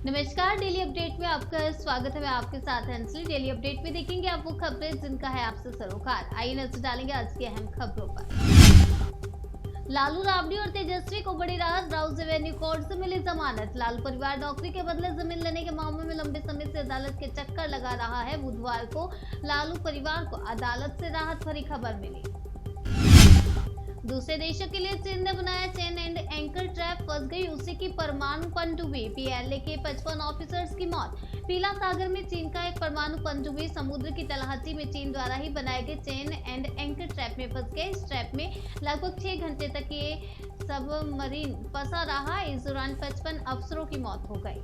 नमस्कार, daily update में आपका स्वागत है। मैं आपके साथ हंसली। डेली अपडेट में देखेंगे आप वो खबरें जिनका है आपसे सरोकार। आइए नजर डालेंगे आज की अहम खबरों पर। लालू राबड़ी और तेजस्वी को बड़ी राहत, राउज एवेन्यू कोर्ट से मिली जमानत। लालू परिवार नौकरी के बदले जमीन लेने के मामले में लंबे समय से अदालत के चक्कर लगा रहा है। बुधवार को लालू परिवार को अदालत से राहत भरी खबर मिली। दूसरे देशों के लिए चीन ने बनाया चेन एंड एंकर ट्रैप, फंस गई उसी की परमाणु पनडुब्बी। पीएलए के 55 ऑफिसर्स की मौत। पीला सागर में चीन का एक परमाणु पनडुब्बी समुद्र की तलहटी में चीन द्वारा ही बनाए गए चेन एंड एंकर ट्रैप में फंस गए। इस ट्रैप में लगभग 6 घंटे तक ये सबमरीन फंसा रहा। इस दौरान 55 अफसरों की मौत हो गई।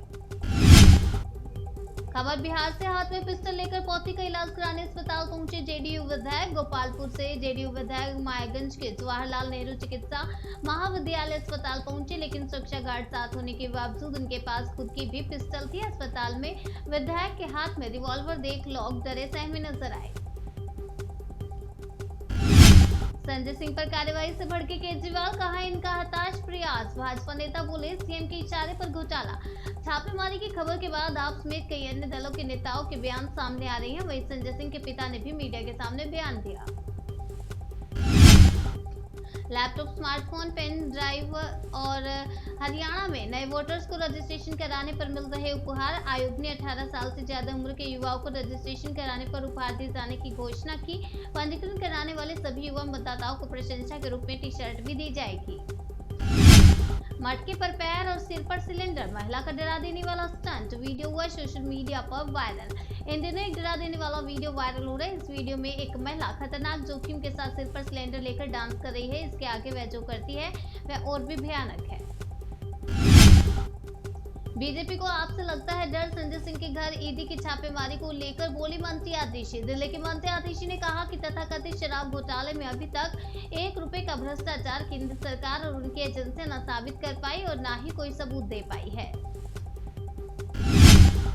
खबर बिहार से, हाथ में पिस्टल लेकर पौती का इलाज कराने अस्पताल पहुंचे जेडीयू विधायक। गोपालपुर से जेडीयू विधायक मायागंज के जवाहरलाल नेहरू चिकित्सा महाविद्यालय अस्पताल पहुंचे, लेकिन सुरक्षा गार्ड साथ होने के बावजूद उनके पास खुद की भी पिस्टल थी। अस्पताल में विधायक के हाथ में रिवॉल्वर देख लोग डरे सहमे नजर आए। संजय सिंह पर कार्रवाई से भड़के केजरीवाल, कहा इनका हताश प्रयास। भाजपा नेता बोले सीएम के इशारे पर घोटाला। छापेमारी की खबर के बाद आप समेत कई अन्य दलों के नेताओं के बयान सामने आ रहे हैं। वहीं संजय सिंह के पिता ने भी मीडिया के सामने बयान दिया। लैपटॉप, स्मार्टफोन, पेन ड्राइव और हरियाणा में नए वोटर्स को रजिस्ट्रेशन कराने पर मिल रहे उपहार। आयोग ने 18 साल से ज्यादा उम्र के युवाओं को रजिस्ट्रेशन कराने पर उपहार दिए जाने की घोषणा की। पंजीकरण कराने वाले सभी युवा मतदाताओं को प्रशंसा के रूप में टी शर्ट भी दी जाएगी। मटके पर पैर और सिर पर सिलेंडर, महिला का डरा देने वाला स्टंट, वीडियो हुआ सोशल मीडिया पर वायरल। इन दिनों एक डरा देने वाला वीडियो वायरल हो रहा है। इस वीडियो में एक महिला खतरनाक जोखिम के साथ सिर पर सिलेंडर लेकर डांस कर रही है। इसके आगे वह जो करती है वह और भी भयानक है। बीजेपी को आपसे लगता है डर, संजय सिंह के घर ईडी की छापेमारी को लेकर बोली मंत्री आतिशी। दिल्ली के मंत्री आतिशी ने कहा कि तथाकथित शराब घोटाले में अभी तक 1 रुपए का भ्रष्टाचार केंद्र सरकार और उनकी एजेंसियां न साबित कर पाई और न ही कोई सबूत दे पाई है।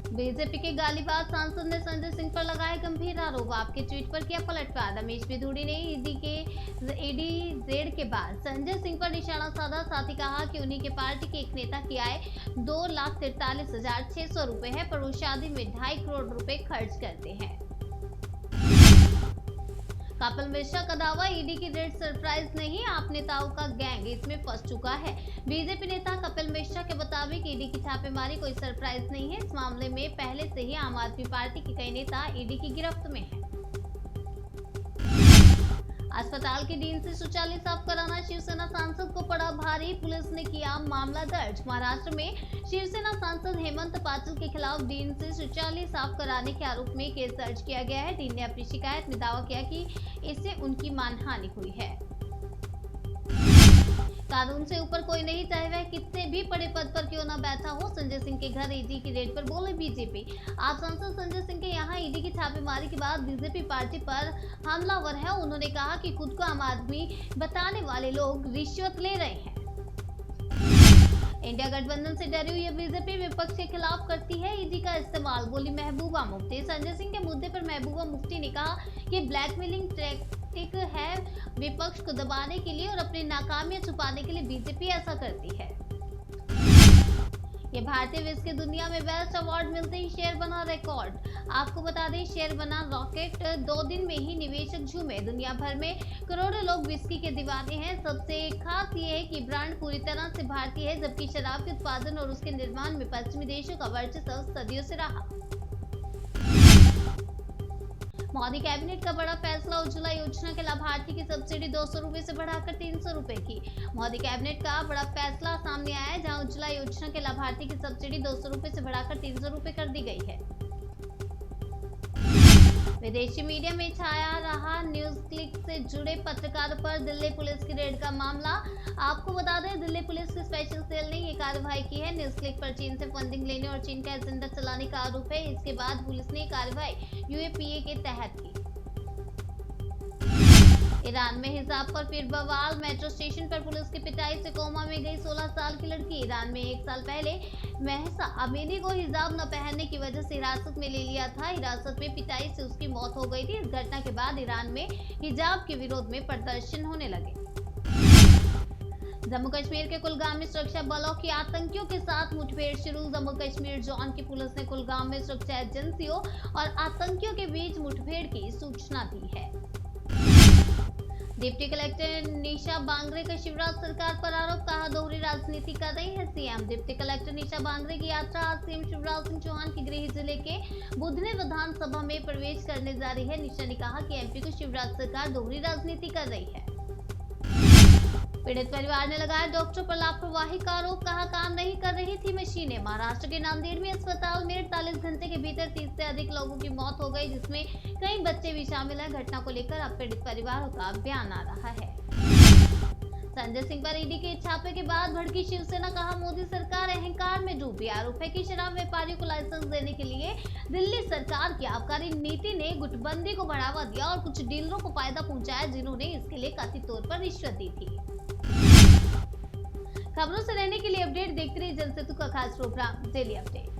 बीजेपी के गालीबाज सांसद ने संजय सिंह पर लगाए गंभीर आरोप। आपके ट्वीट पर किया पलटवार। रमेश बिधूड़ी ने ईडी रेड के बाद संजय सिंह पर निशाना साधा। साथ ही कहा कि उन्हीं के पार्टी के एक नेता की आय 2,43,600 रुपए है, पर वो शादी में 2.5 करोड़ रुपए खर्च करते हैं। कपिल मिश्रा का दावा, ईडी की रेड सरप्राइज नहीं, आप नेताओं का गैंग इसमें फंस चुका है। बीजेपी नेता कपिल मिश्रा के मुताबिक ईडी की छापेमारी कोई सरप्राइज नहीं है। इस मामले में पहले से ही आम आदमी पार्टी के कई नेता ईडी की गिरफ्त में हैं। अस्पताल के डीन से शौचालय साफ कराना शिवसेना सांसद को पड़ा भारी, पुलिस ने किया मामला दर्ज। महाराष्ट्र में शिवसेना सांसद हेमंत पाटिल के खिलाफ डीन से शौचालय साफ कराने के आरोप में केस दर्ज किया गया है। डीन ने अपनी शिकायत में दावा किया कि इससे उनकी मानहानि हुई है। कानून से ऊपर कोई नहीं, चाहे वह कितने भी बड़े पद पर क्यों न बैठा हो। संजय सिंह के घर ईडी की रेड पर बोले बीजेपी। आप सांसद संजय सिंह के यहाँ ईडी की छापेमारी के बाद बीजेपी पार्टी पर हमलावर है। उन्होंने कहा कि खुद को आम आदमी बताने वाले लोग रिश्वत ले रहे हैं। इंडिया गठबंधन से डरी हुई बीजेपी विपक्ष के खिलाफ करती है ईडी का इस्तेमाल, बोली महबूबा मुफ्ती। संजय सिंह के मुद्दे पर महबूबा मुफ्ती ने कहा कि ब्लैकमेलिंग टैक्टिक है, विपक्ष को दबाने के लिए और अपनी नाकामियां छुपाने के लिए बीजेपी ऐसा करती है। ये भारतीय विश्व की दुनिया में बेस्ट अवार्ड मिलते ही शेयर बना रिकॉर्ड। आपको बता दें, शेयर बना रॉकेट। 2 दिन में ही निवेशक झूमे। दुनिया भर में करोड़ों लोग विस्की के दीवाने हैं। सबसे खास ये है कि ब्रांड पूरी तरह से भारतीय है, जबकि शराब के उत्पादन और उसके निर्माण में पश्चिमी देशों का वर्चस्व सदियों से रहा। मोदी कैबिनेट का बड़ा फैसला, उज्ज्वला योजना के लाभार्थी की सब्सिडी 200 रुपए से बढ़ाकर 300 रुपए की। मोदी कैबिनेट का बड़ा फैसला सामने आया है, जहां उज्ज्वला योजना के लाभार्थी की सब्सिडी 200 रुपए से बढ़ाकर 300 रुपए कर दी गई है। विदेशी मीडिया में छाया रहा न्यूज क्लिक से जुड़े पत्रकारों पर दिल्ली पुलिस की रेड का मामला। आपको बता दें, दिल्ली पुलिस की स्पेशल सेल ने ये कार्रवाई की है। न्यूज क्लिक पर चीन से फंडिंग लेने और चीन का एजेंडा चलाने का आरोप है। इसके बाद पुलिस ने कार्रवाई यूएपीए के तहत की। ईरान में हिजाब पर फिर बवाल, मेट्रो स्टेशन पर पुलिस की पिटाई से कोमा में गई 16 साल की लड़की। ईरान में 1 साल पहले महसा अमीनी को हिजाब न पहनने की वजह से हिरासत में ले लिया था। हिरासत में पिटाई से उसकी मौत हो गई थी। इस घटना के बाद ईरान में हिजाब के विरोध में प्रदर्शन होने लगे। जम्मू कश्मीर के कुलगाम में सुरक्षा बलों की आतंकियों के साथ मुठभेड़ शुरू। जम्मू कश्मीर जोन की पुलिस ने कुलगाम में सुरक्षा एजेंसियों और आतंकियों के बीच मुठभेड़ की सूचना दी है। डिप्टी कलेक्टर निशा बांगरे का शिवराज सरकार पर आरोप, कहा दोहरी राजनीति कर रही है सीएम। डिप्टी कलेक्टर निशा बांगरे की यात्रा आज सीएम शिवराज सिंह चौहान की गृह जिले के बुधनी विधानसभा में प्रवेश करने जा रही है। निशा ने कहा कि एमपी को शिवराज सरकार दोहरी राजनीति कर रही है। पीड़ित परिवार ने लगाया डॉक्टर पर लापरवाही का आरोप, कहा काम नहीं कर रही थी मशीनें। महाराष्ट्र के नांदेड़ में अस्पताल में 48 घंटे के भीतर 30 से अधिक लोगों की मौत हो गई, जिसमें कई बच्चे भी शामिल हैं। घटना को लेकर अब पीड़ित परिवारों का बयान आ रहा है। संजय सिंह पर ईडी के छापे के बाद भड़की शिवसेना, कहा मोदी सरकार अहंकार में डूबी। आरोप है कि शराब व्यापारियों को लाइसेंस देने के लिए दिल्ली सरकार की आबकारी नीति ने गुटबंदी को बढ़ावा दिया और कुछ डीलरों को फायदा पहुंचाया, जिन्होंने इसके लिए कथित तौर पर रिश्वत दी थी। खबरों से रहने के लिए अपडेट देखते रहिए जनसेतु का खास प्रोग्राम डेली अपडेट।